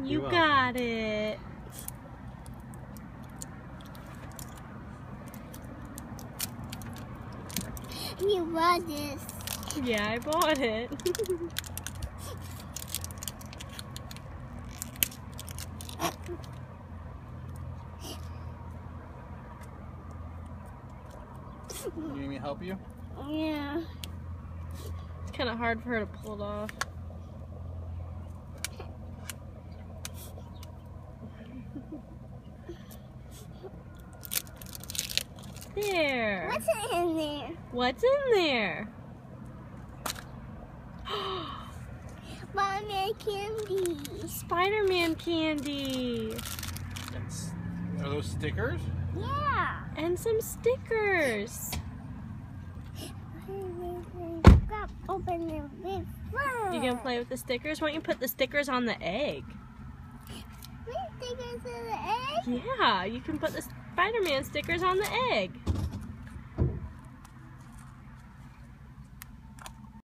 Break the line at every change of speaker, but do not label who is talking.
You got it.
You bought this.
Yeah, I bought it.
You need me to help you?
Yeah.
It's kind of hard for her to pull it off. There.
What's in there?
What's in there?
Spider-Man candy.
Spider-Man candy.
Are those stickers?
Yeah.
And some stickers.
Open the big one.
You gonna play with the stickers? Why don't you put the stickers on the egg?
Stickers in the egg?
Yeah, you can put the Spider-Man stickers on the egg.